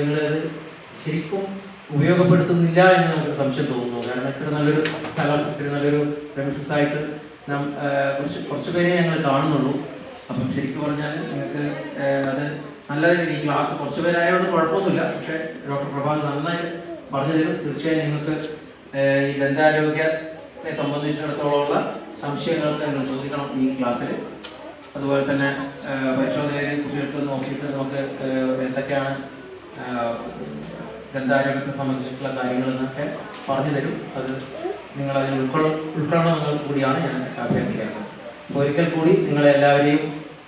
നിങ്ങളത് ശരിക്കും ഉപയോഗപ്പെടുത്തുന്നില്ല എന്ന് നമുക്ക് സംശയം തോന്നുന്നു. കാരണം ഇത്ര നല്ലൊരു സ്ഥലം, ഇത്ര നല്ലൊരു പ്രമിസസ് ആയിട്ട് കുറച്ച് പേരെ ഞങ്ങൾ കാണുന്നുള്ളൂ. അപ്പം ശരിക്കും പറഞ്ഞാൽ നിങ്ങൾക്ക് അത് നല്ല ഈ ക്ലാസ് കുറച്ച് പേരായതുകൊണ്ട് കുഴപ്പമൊന്നുമില്ല. പക്ഷേ ഡോക്ടർ പ്രഭാത് നന്നായി പറഞ്ഞു തരും. തീർച്ചയായും നിങ്ങൾക്ക് ഈ ദന്താരോഗ്യത്തെ സംബന്ധിച്ചിടത്തോളമുള്ള സംശയങ്ങൾക്ക് നിങ്ങൾ ചോദിക്കണം ഈ ക്ലാസ്സിൽ. അതുപോലെ തന്നെ പരിശോധനയിൽ കുട്ടികൾക്ക് നോക്കിയിട്ട് നമുക്ക് എന്തൊക്കെയാണ് ദന്താരോഗ്യത്തെ സംബന്ധിച്ചിട്ടുള്ള കാര്യങ്ങളെന്നൊക്കെ പറഞ്ഞു തരും. അത് നിങ്ങളതിൽ ഉൾക്കൊള്ളണമെന്ന് കൂടിയാണ് ഞാൻ അഭ്യർത്ഥിക്കുന്നത്. ഒരിക്കൽ കൂടി നിങ്ങളെല്ലാവരെയും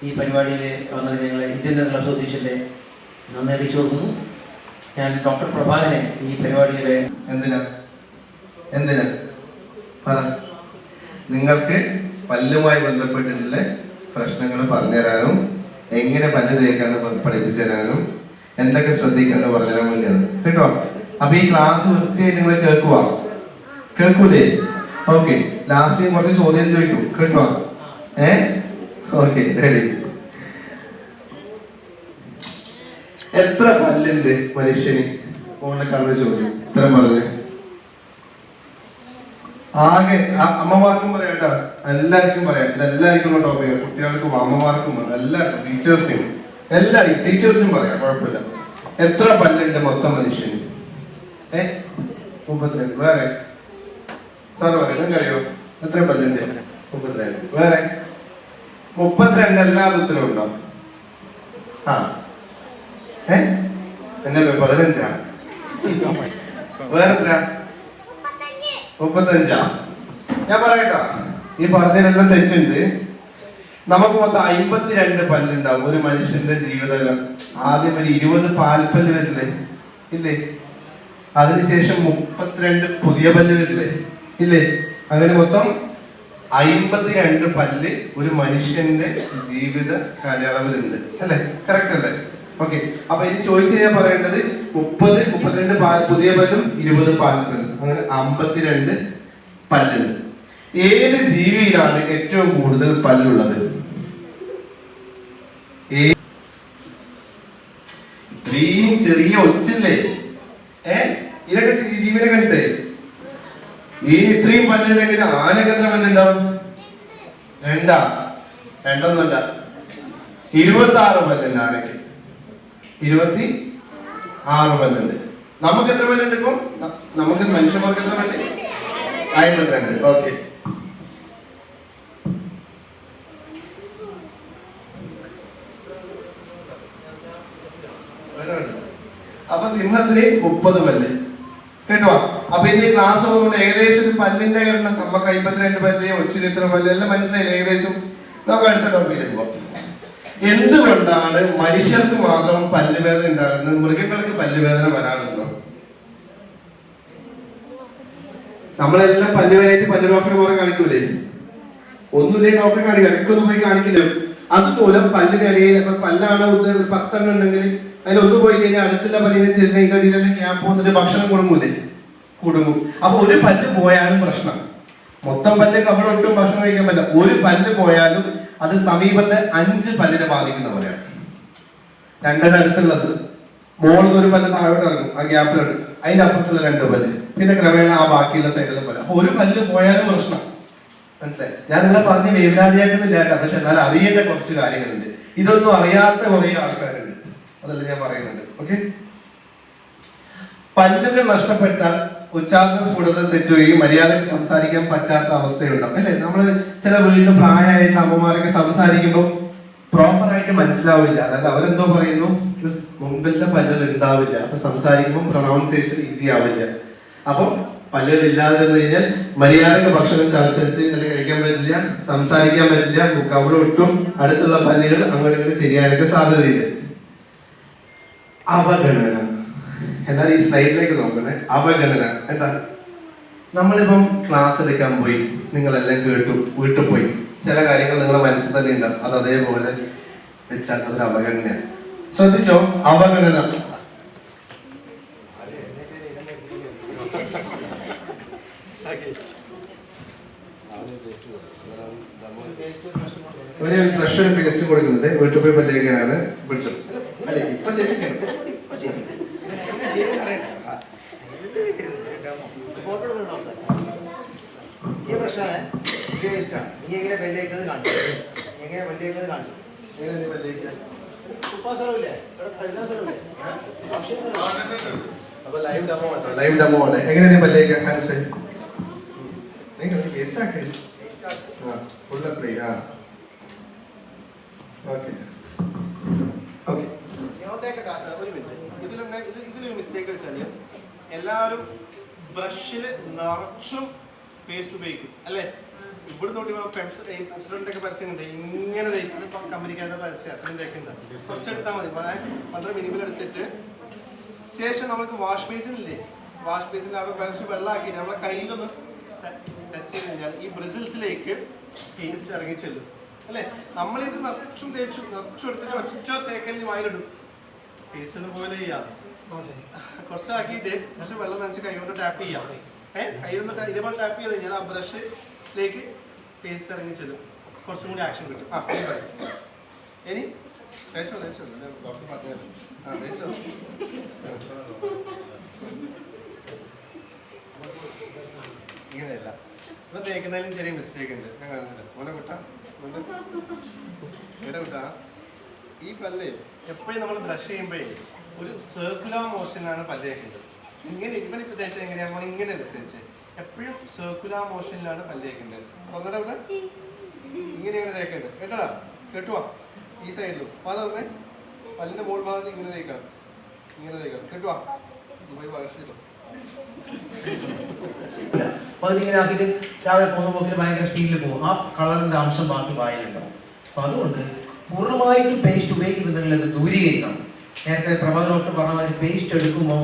ഈ പരിപാടിയിൽ വന്നതിന് ഞങ്ങളെ ഇന്ത്യൻ ഡെന്റൽ അസോസിയേഷൻ്റെ നന്ദി അറിയിച്ചു കൊടുക്കുന്നു. ഞാൻ ഡോക്ടർ പ്രഭാകരനെ ഈ പരിപാടിയിലെ എന്തിനാ പറ, നിങ്ങൾക്ക് പല്ലുമായി ബന്ധപ്പെട്ടിട്ടുള്ള പ്രശ്നങ്ങൾ പറഞ്ഞു തരാനും എങ്ങനെ പല്ല് തേക്കാനും പഠിപ്പിച്ചു തരാനും എന്തൊക്കെ ശ്രദ്ധിക്കണം പറഞ്ഞു തരാൻ വേണ്ടിയാണ് കേട്ടോ. അപ്പൊ ഈ ക്ലാസ് വൃത്തിയായിട്ട് നിങ്ങൾ കേൾക്കൂലേ? ഓക്കെ, ലാസ്റ്റ് കുറച്ച് ചോദ്യം ചോദിക്കും കേട്ടോ. Okay, ready. എത്ര പല്ലുണ്ട് മനുഷ്യന്? ഫോണിൽ കണ്ട ചോദ്യം എത്ര പറഞ്ഞ് ആകെ അമ്മമാർക്കും പറയാം കേട്ടോ, എല്ലാവർക്കും പറയാം. ഇതെല്ലാവർക്കും ടോപ്പിക്, കുട്ടികൾക്കും അമ്മമാർക്കും എല്ലാവർക്കും ടീച്ചേഴ്സിനും പറയാം, കുഴപ്പമില്ല. എത്ര പല്ലുണ്ട് മൊത്തം മനുഷ്യന്? 32. വേറെ സാർ പറയാം, നിങ്ങൾക്കറിയോ എത്ര പല്ലുണ്ട്? 32. വേറെ 32 എല്ലാവരും ഉത്തരവും ഉണ്ടോ? എന്നെ 15. വേറെ എത്ര? 35. ഞാൻ പറയട്ടോ, ഈ പറഞ്ഞതിനെല്ലാം തെറ്റുണ്ട്. നമുക്ക് മൊത്തം 52 പല്ലുണ്ടാവും ഒരു മനുഷ്യന്റെ ജീവിതകാലം. ആദ്യം ഒരു 20 പാൽപ്പല്ല് വരില്ലേ, ഇല്ലേ? അതിനുശേഷം 32 പുതിയ പല്ല് വരില്ലേ, ഇല്ലേ? അങ്ങനെ മൊത്തം 52 പല്ല് ഒരു മനുഷ്യന്റെ ജീവിത കാലയളവിലുണ്ട്, അല്ലേ? കറക്റ്റ് അല്ലേ? ഓക്കെ, അപ്പൊ ഇത് ചോദിച്ചു കഴിഞ്ഞാൽ പറയേണ്ടത് 32 പുതിയ പല്ലും 20 പാൽപ്പല്ലും, അങ്ങനെ 52 പല്ലുണ്ട്. ഏത് ജീവിയിലാണ് ഏറ്റവും കൂടുതൽ പല്ലുള്ളത്? ഇത്രയും ചെറിയ ഒച്ചില്ലേ, ഇതൊക്കെ ജീവിനെ കണ്ടിട്ടേ. ഈ ഇത്രയും പല്ലുണ്ടെങ്കിൽ ആനക്ക് എത്ര പല്ലുണ്ടാവും? 2. 2 26 പല്ലുണ്ട് ആനക്ക്. 26 പല്ലുണ്ട്. നമുക്ക് എത്ര പല്ലുണ്ട് ഇപ്പം? നമുക്ക് മനുഷ്യന്മാർക്ക് എത്ര പല്ല്? 52. ഓക്കെ, അപ്പൊ സിംഹത്തിന് 30 പല്ല് കേട്ടോ. അപ്പൊ ഇനി ക്ലാസ് പോകുമ്പോൾ ഏകദേശം പല്ലിന്റെ എണ്ണം നമുക്ക് 52 പല്ല്, ഒച്ചിന് ഇത്ര പല്ല് എല്ലാം മനസ്സിലായില്ല ഏകദേശം. നമുക്ക് അടുത്ത ടോപ്പിക്കിലേക്ക് പോകാം. എന്തുകൊണ്ടാണ് മനുഷ്യർക്ക് മാത്രം പല്ലുവേദന ഉണ്ടാകുന്നത്, മൃഗങ്ങൾക്ക് പല്ലുവേദന വരാറുണ്ടോ? നമ്മളെല്ലാം പല്ലുവേദനയായിട്ട് പല്ല് ഡോക്ടർമാരെ കാണിക്കൂലേ? ഒന്നുമില്ലേ ഡോക്ടറെ കാണിക്കാം, ഇടയ്ക്കൊന്നും പോയി കാണിക്കില്ല. അതുമൂലം പല്ലിനിടയിൽ പല്ലാണ് 10 എണ്ണം ഉണ്ടെങ്കിൽ അതിലൊന്ന് പോയി കഴിഞ്ഞാൽ അടുത്തുള്ള പല്ലിനെ ചെയ്യുന്ന ഇതിനടിയിലെല്ലാം ഗ്യാപ്പ് വന്നിട്ട് ഭക്ഷണം കുടുങ്ങും. അപ്പൊ ഒരു പല്ല് പോയാലും പ്രശ്നം. മൊത്തം പല്ല് കവളൊട്ടും ഭക്ഷണം കഴിക്കാൻ പറ്റില്ല. ഒരു പല്ല് പോയാലും അത് സമീപത്തെ 5 പല്ലിനെ ബാധിക്കുന്ന പോലെയാണ്. 2 അടുത്തുള്ളത് മോളിൽ ഒരു പല്ല് താഴോട്ട് ഇറങ്ങും, ആ ഗ്യാപ്പിലോട്ട്, അതിന്റെ അപ്പുറത്തുള്ള 2 പല്ല്, പിന്നെ ക്രമേണ ആ ബാക്കിയുള്ള സൈഡിലെ പല്ല്. അപ്പൊ ഒരു പല്ല് പോയാലും പ്രശ്നം. മനസ്സിലായി? ഞാൻ നിങ്ങളെ പറഞ്ഞ് വേവലാതിയാക്കുന്നില്ല കേട്ടോ, പക്ഷെ എന്നാൽ അറിയേണ്ട കുറച്ച് കാര്യങ്ങളുണ്ട്. ഇതൊന്നും അറിയാത്ത കുറെ ആൾക്കാരുണ്ട്, അതല്ല ഞാൻ പറയുന്നുണ്ട്. ഓക്കെ, പല്ലുകൾ നഷ്ടപ്പെട്ടാൽ ഉച്ചാരണ സ്ഫുടത തെറ്റുകയും മര്യാദയ്ക്ക് സംസാരിക്കാൻ പറ്റാത്ത അവസ്ഥയുണ്ടാവും, അല്ലെ? നമ്മള് ചില വീട്ടിൽ പ്രായമായിട്ടുള്ള അമ്മമാരൊക്കെ സംസാരിക്കുമ്പോൾ പ്രോപ്പർ ആയിട്ട് മനസ്സിലാവില്ല. അതായത് അവരെന്തോ പറയുന്നു, മുമ്പിലത്തെ പല്ലുകൾ ഉണ്ടാവില്ല, അപ്പൊ സംസാരിക്കുമ്പോൾ പ്രൊണൗൺസിയേഷൻ ഈസി ആവില്ല. അപ്പം പല്ലുകൾ ഇല്ലാതെ കഴിഞ്ഞാൽ മര്യാദക്ക് ഭക്ഷണം ചവച്ചരിച്ച് അല്ലെങ്കിൽ കഴിക്കാൻ പറ്റില്ല, സംസാരിക്കാൻ പറ്റില്ല, അവിടെ ഒട്ടും അടുത്തുള്ള പല്ലുകൾ അങ്ങോട്ട് ഇങ്ങോട്ട് ചെയ്യാനൊക്കെ സാധ്യതയില്ല. അവഗണന, എല്ലാവരും ഈ സ്ലൈഡിലേക്ക് നോക്കണേ. അവഗണന എന്താ? നമ്മളിപ്പം ക്ലാസ് എടുക്കാൻ പോയി, നിങ്ങളെല്ലാം കേട്ടു, വീട്ടിൽ പോയി, ചില കാര്യങ്ങൾ നിങ്ങളുടെ മനസ്സിൽ തന്നെ ഉണ്ടാവും, അത് അതേപോലെ വെച്ചാൽ അതൊരു അവഗണനയാണ്. ശ്രദ്ധിച്ചോ? അവഗണന. ഒരു ഫ്രഷ് പേസ്റ്റ് കൊടുക്കുന്നുണ്ട്, വീട്ടിൽ പോയി പല്ലേക്കാനാണ് വിളിച്ചത്. അല്ലെ ഇപ്പൊ നീ എങ്ങനെ പല്ലേക്കുന്നത് കാണിച്ചു, എങ്ങനെ പല്ലേക്കുന്നത് കാണിച്ചു. എങ്ങനെ നീ പല്ലിയേക്കുക? അപ്പൊ ലൈവ് ഡെമോ ഉണ്ടോ? ലൈവ് ഡെമോ ഉണ്ട്. എങ്ങനെ നീ പല്ലിയേക്കുക? ഹാൻഡ്സ് നിങ്ങൾ വേസ്റ്റ് ആക്കി ഫുൾ പ്ലേ. ആ ഓക്കെ ഓക്കെ. ഒരു മിനിറ്റ്, ഇതിലൊരു മിസ്റ്റേക്ക് വെച്ചാൽ എല്ലാവരും ബ്രഷിൽ നിറച്ചും പേസ്റ്റ് ഉപയോഗിക്കും അല്ലേ? ഇവിടെ നോട്ടി പെപ്സിഡന്റൊക്കെ പരസ്യമുണ്ട്, ഇങ്ങനെ തേക്കും. കമ്പനിക്കാരുടെ പരസ്യം അത്രയും തേക്കുന്നുണ്ട്. കുറച്ചെടുത്താൽ മതി, വളരെ മിനിമം എടുത്തിട്ട് ശേഷം നമുക്ക് വാഷ് ബേസിനില്ലേ, വാഷ് ബേസിൽ അവിടെ കുറച്ച് വെള്ളമാക്കിയിട്ട് നമ്മളെ കയ്യിലൊന്ന് ടച്ച് ചെയ്ത് കഴിഞ്ഞാൽ ഈ ബ്രിസിൽസിലേക്ക് പേസ്റ്റ് ഇറങ്ങി ചെല്ലും അല്ലേ? നമ്മളിത് നിറച്ചും എടുത്തിട്ട് ഒറ്റ തേക്കലിന് വായിലിടും. പേസ്റ്റ് ഒന്നും പോലെ ചെയ്യാം, കുറച്ചാക്കിയിട്ട് കുറച്ച് വെള്ളം നനച്ച് കൈ കൊണ്ട് ടാപ്പ് ചെയ്യാം. കൈ കൊണ്ട് ഇതേപോലെ ടാപ്പ് ചെയ്ത് കഴിഞ്ഞാൽ ആ ബ്രഷിലേക്ക് പേസ്റ്റ് ഇറങ്ങി ചെല്ലും, കുറച്ചും കൂടി ആക്ഷൻ കിട്ടും. ആ ഇനി തേച്ചോ ഡോക്ടർ പറഞ്ഞു. ആ തേച്ചോ. ഇങ്ങനെയല്ല, ഇപ്പം തേക്കുന്നതിലും ചെറിയ മിസ്റ്റേക്ക് ഉണ്ട്. ഞാൻ കാണുന്നില്ല മോനെ കുട്ടാ, ഇവിടെ കുട്ടാ, ഈ പല്ല് എപ്പോഴും നമ്മൾ ബ്രഷ് ചെയ്യുമ്പോഴേ ഒരു സർക്കുലർ മോഷനിലാണ് പല്ല് തേക്കുന്നത്. ഇങ്ങനെ ഇവനിപ്പോൾ തേച്ചത് എങ്ങനെയാ മോനെ? ഇങ്ങനെ തേച്ചത് എപ്പോഴും സർക്കുലർ മോഷനിലാണ് പല്ല് തേക്കേണ്ടത്. തുറന്നിട്ട് ഇവിടെ ഇങ്ങനെ തേക്കേണ്ടത് കേട്ടടാ, കേട്ടുവാ. ഈ സൈഡിലും അത് തുറന്നേ, പല്ലിൻ്റെ മുകൾ ഭാഗത്ത് ഇങ്ങനെ തേക്കാം, കേട്ടുവാ. പോയി ഭാഷയിലോ അപ്പോൾ അതിങ്ങനെ ആക്കിയിട്ട് രാവിലെ പോകുന്ന പോക്കിൽ ഭയങ്കര സ്പീഡിൽ പോകും. ആ കളറിൻ്റെ അംശം ബാക്കി വായിലുണ്ടാവും. അപ്പോൾ അതുകൊണ്ട് പൂർണ്ണമായിട്ടും പേസ്റ്റ് ഉപയോഗിക്കുന്നുണ്ടെങ്കിൽ അത് ദൂരീകരിക്കണം. നേരത്തെ പ്രഭാത ഡോക്ടർ പറഞ്ഞ മാതിരി പേസ്റ്റ് എടുക്കുമ്പോൾ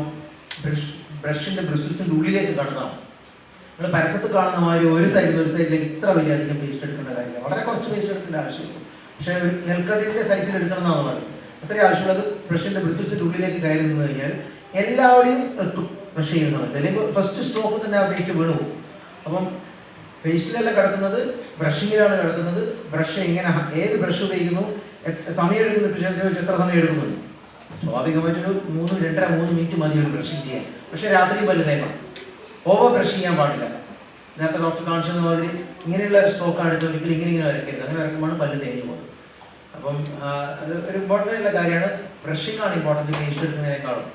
ബ്രഷിൻ്റെ ബ്രിസിൽസിൻ്റെ ഉള്ളിലേക്ക് കടന്നാൽ നമ്മൾ പരസ്യത്ത് കാണുന്ന മാതിരി ഒരു സൈഡിലേക്ക് ഇത്ര വലിയ അധികം പേസ്റ്റ് എടുക്കേണ്ട കാര്യമില്ല. വളരെ കുറച്ച് പേസ്റ്റ് എടുക്കേണ്ട ആവശ്യമില്ല. പക്ഷേ നെൽക്കതിൻ്റെ സൈസിൽ എടുക്കണം എന്നാണ് പറയുന്നത്. അത്രയും ആവശ്യമുള്ളത് ബ്രഷിൻ്റെ ബ്രിസിൽസിൻ്റെ ഉള്ളിലേക്ക് കയറി നിന്ന് കഴിഞ്ഞാൽ എല്ലാവരുടെയും എത്തും ബ്രഷ് ചെയ്യുന്നത്. അല്ലെങ്കിൽ ഫസ്റ്റ് സ്ട്രോക്ക് തന്നെ ആ പേസ്റ്റ് വീണു പോകും. അപ്പം പേസ്റ്റിലല്ല കിടക്കുന്നത്, ബ്രഷിങ്ങിലാണ് കിടക്കുന്നത്. ബ്രഷ് എങ്ങനെ, ഏത് ബ്രഷ് ഉപയോഗിക്കുന്നു, സമയം എടുക്കുന്നു, എത്ര സമയം എടുക്കുന്നു? സ്വാഭാവികമായിട്ടൊരു 2.5-3 മിനിറ്റ് മതി ഒരു ബ്രഷിങ് ചെയ്യാൻ. പക്ഷേ രാത്രി പല്ല് തേക്കണം, ഓവർ ബ്രഷ് ചെയ്യാൻ പാടില്ല. നേരത്തെ ഡോക്ടർ കാണിച്ചത് മാതിരി ഇങ്ങനെയുള്ള സ്റ്റോക്കാണ് എടുത്തൊരിക്കലും ഇങ്ങനെ വരയ്ക്കരുത്. അങ്ങനെ വരയ്ക്കുമ്പോൾ പല്ല് തേഞ്ഞു പോകും. അപ്പം അത് ഒരു ഇമ്പോർട്ടൻ്റ് ആയിട്ടുള്ള കാര്യമാണ്. ബ്രഷിംഗ് ആണ് ഇമ്പോർട്ടൻറ്റ് പേസ്റ്റ് എടുക്കുന്നതിനേക്കാളും.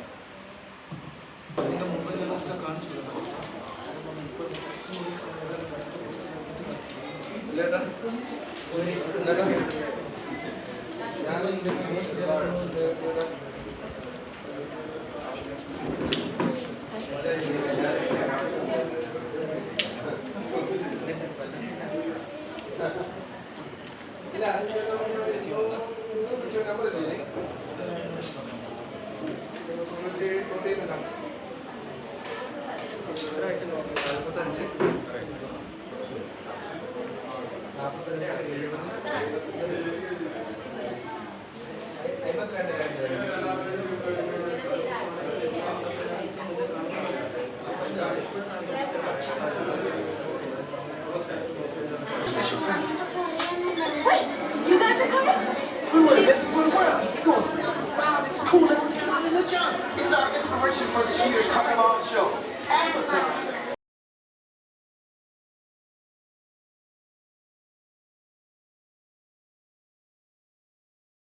You guys are coming? We want to listen for the world. We're going to snap the wildest, coolest talent in the jungle. It's our inspiration for this year's Carnival show. Amazon.